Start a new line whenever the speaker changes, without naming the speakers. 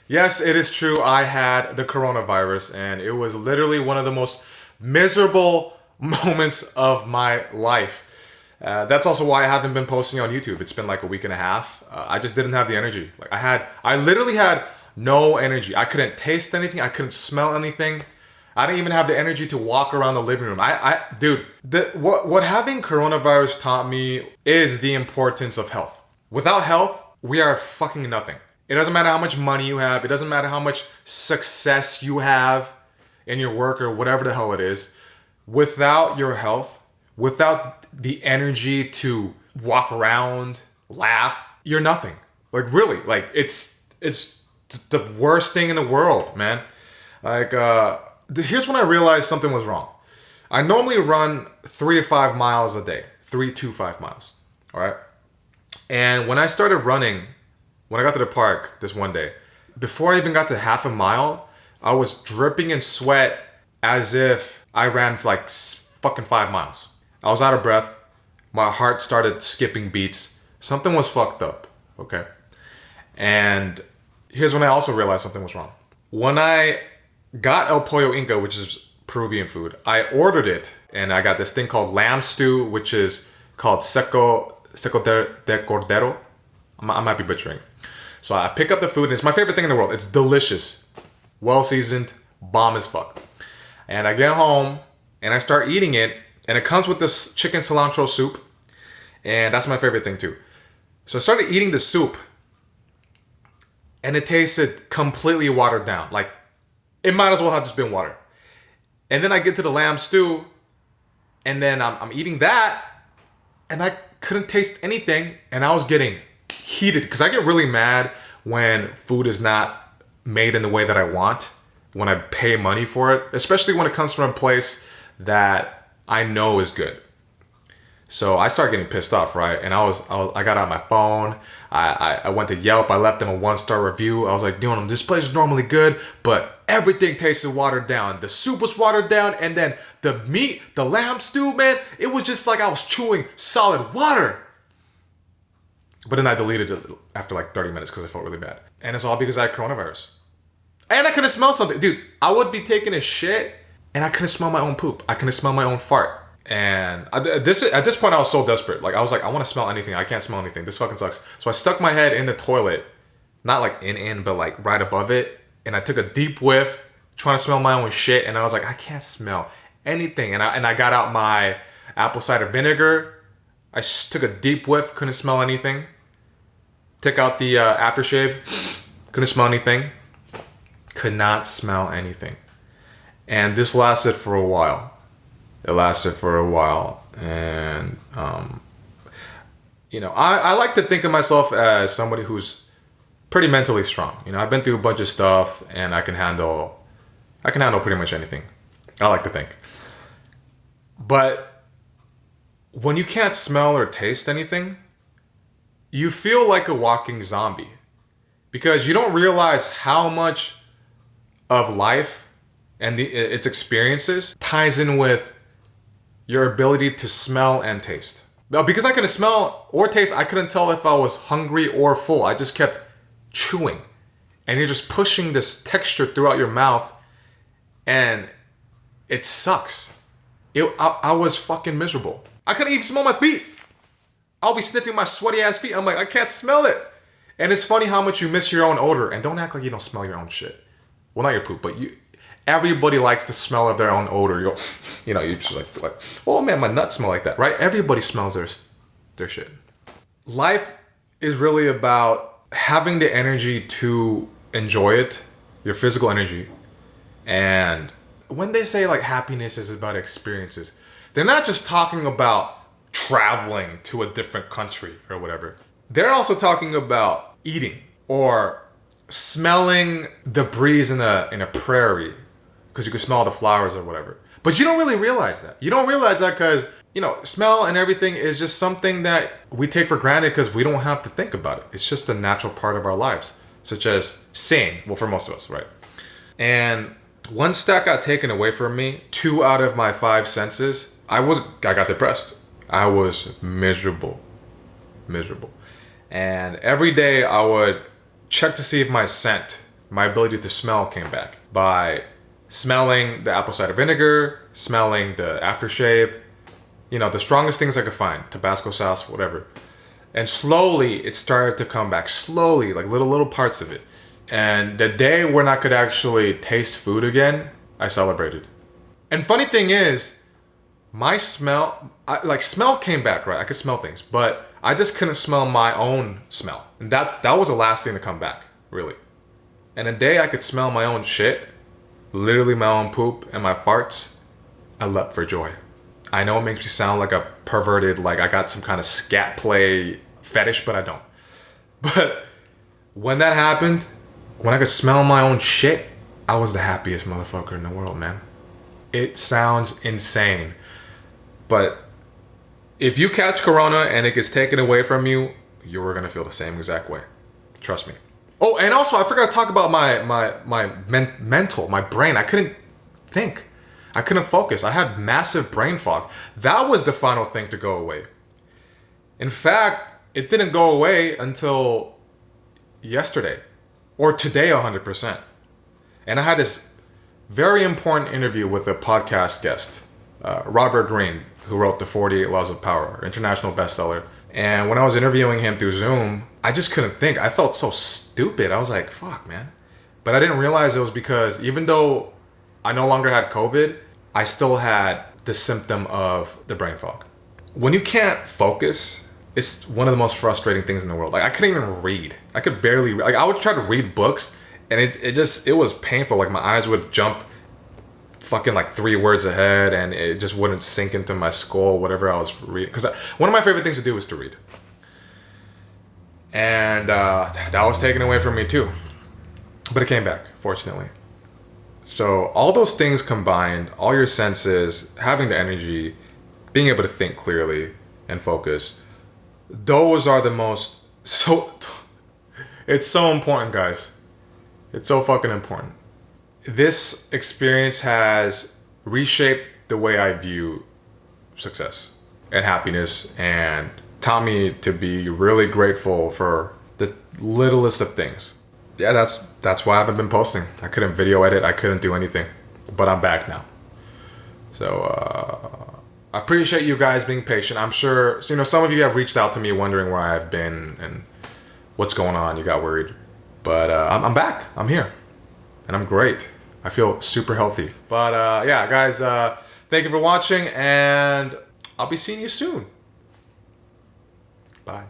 Yes, it is true. I had the coronavirus, and it was literally one of the most miserable moments of my life. That's also why I haven't been posting on YouTube. It's been like a week and a half. I just didn't have the energy. I literally had no energy. I couldn't taste anything. I couldn't smell anything. I didn't even have the energy to walk around the living room. Dude, what having coronavirus taught me is the importance of health. Without health, we are fucking nothing. It doesn't matter how much money you have. It doesn't matter how much success you have in your work or whatever the hell it is. Without your health, without the energy to walk around, laugh, you're nothing. Like really, like it's the worst thing in the world, man. Like here's when I realized something was wrong. I normally run 3 to 5 miles a day, 3 to 5 miles. All right. And when I started running, when I got to the park this one day, before I even got to half a mile, I was dripping in sweat as if I ran for like fucking 5 miles. I was out of breath. My heart started skipping beats. Something was fucked up. Okay. And here's when I also realized something was wrong. When I got El Pollo Inca, which is Peruvian food, I ordered it and I got this thing called lamb stew, which is called seco de cordero. I might be butchering. So I pick up the food and it's my favorite thing in the world. It's delicious, well seasoned, bomb as fuck. And I get home and I start eating it and it comes with this chicken cilantro soup. And that's my favorite thing too. So I started eating the soup and it tasted completely watered down. Like it might as well have just been water. And then I get to the lamb stew and then I'm eating that and I couldn't taste anything and I was getting heated because I get really mad when food is not made in the way that I want, when I pay money for it, especially when it comes from a place that I know is good. So I start getting pissed off, right? And I got out my phone. I went to Yelp. I left them a 1-star review. I was like, dude, this place is normally good, but everything tasted watered down. The soup was watered down, and then the meat, the lamb stew, man, it was just like I was chewing solid water. But then I deleted it after like 30 minutes because I felt really bad. And it's all because I had coronavirus. And I couldn't smell something. Dude, I would be taking a shit and I couldn't smell my own poop. I couldn't smell my own fart. And at this point, I was so desperate. Like, I was like, I want to smell anything. I can't smell anything. This fucking sucks. So I stuck my head in the toilet. Not like in, but like right above it. And I took a deep whiff, trying to smell my own shit. And I was like, I can't smell anything. And I got out my apple cider vinegar. I took a deep whiff, couldn't smell anything. Took out the aftershave, couldn't smell anything. Could not smell anything. And this lasted for a while. It lasted for a while. And, I like to think of myself as somebody who's pretty mentally strong. You know, I've been through a bunch of stuff and I can handle pretty much anything. I like to think. But when you can't smell or taste anything, you feel like a walking zombie because you don't realize how much of life and its experiences ties in with your ability to smell and taste. Now, because I couldn't smell or taste, I couldn't tell if I was hungry or full. I just kept chewing. And you're just pushing this texture throughout your mouth and it sucks. I was fucking miserable. I couldn't even smell my feet. I'll be sniffing my sweaty ass feet. I'm like, I can't smell it. And it's funny how much you miss your own odor. And don't act like you don't smell your own shit. Well, not your poop, but everybody likes the smell of their own odor. You're just like, oh man, my nuts smell like that, right? Everybody smells their shit. Life is really about having the energy to enjoy it, your physical energy. And when they say like happiness is about experiences, they're not just talking about traveling to a different country or whatever. They're also talking about eating or smelling the breeze in a prairie because you can smell the flowers or whatever. But you don't really realize that. You don't realize that because, smell and everything is just something that we take for granted because we don't have to think about it. It's just a natural part of our lives, such as seeing, well, for most of us, right? And once that got taken away from me, 2 out of my 5 senses, I got depressed. I was miserable. And every day I would check to see if my my ability to smell came back by smelling the apple cider vinegar, smelling the aftershave, the strongest things I could find, Tabasco sauce, whatever. And slowly it started to come back, slowly, like little parts of it. And the day when I could actually taste food again, I celebrated. And funny thing is, my smell came back, right? I could smell things, but I just couldn't smell my own smell. And that was the last thing to come back, really. And the day I could smell my own shit, literally my own poop and my farts, I leapt for joy. I know it makes me sound like a perverted, like I got some kind of scat play fetish, but I don't. But when that happened, when I could smell my own shit, I was the happiest motherfucker in the world, man. It sounds insane. But if you catch corona and it gets taken away from you, you're gonna feel the same exact way. Trust me. Oh, and also I forgot to talk about my mental, my brain. I couldn't think. I couldn't focus. I had massive brain fog. That was the final thing to go away. In fact, it didn't go away until yesterday or today 100%. And I had this very important interview with a podcast guest, Robert Greene, who wrote The 48 Laws of Power, international bestseller. And when I was interviewing him through Zoom, I just couldn't think. I felt so stupid. I was like, fuck, man. But I didn't realize it was because even though I no longer had COVID, I still had the symptom of the brain fog. When you can't focus, it's one of the most frustrating things in the world. Like I couldn't even read. I could barely read. Like I would try to read books and it was painful. Like my eyes would jump fucking like 3 words ahead and it just wouldn't sink into my skull, whatever I was reading. Because one of my favorite things to do is to read. And that was taken away from me too. But it came back, fortunately. So all those things combined, all your senses, having the energy, being able to think clearly and focus, those are the most, it's so important, guys. It's so fucking important. This experience has reshaped the way I view success and happiness and taught me to be really grateful for the littlest of things. Yeah, that's why I haven't been posting. I couldn't video edit. I couldn't do anything. But I'm back now. So I appreciate you guys being patient. I'm sure, some of you have reached out to me wondering where I've been and what's going on. You got worried. But I'm back. I'm here. And I'm great. I feel super healthy. But yeah, guys, thank you for watching. And I'll be seeing you soon. Bye.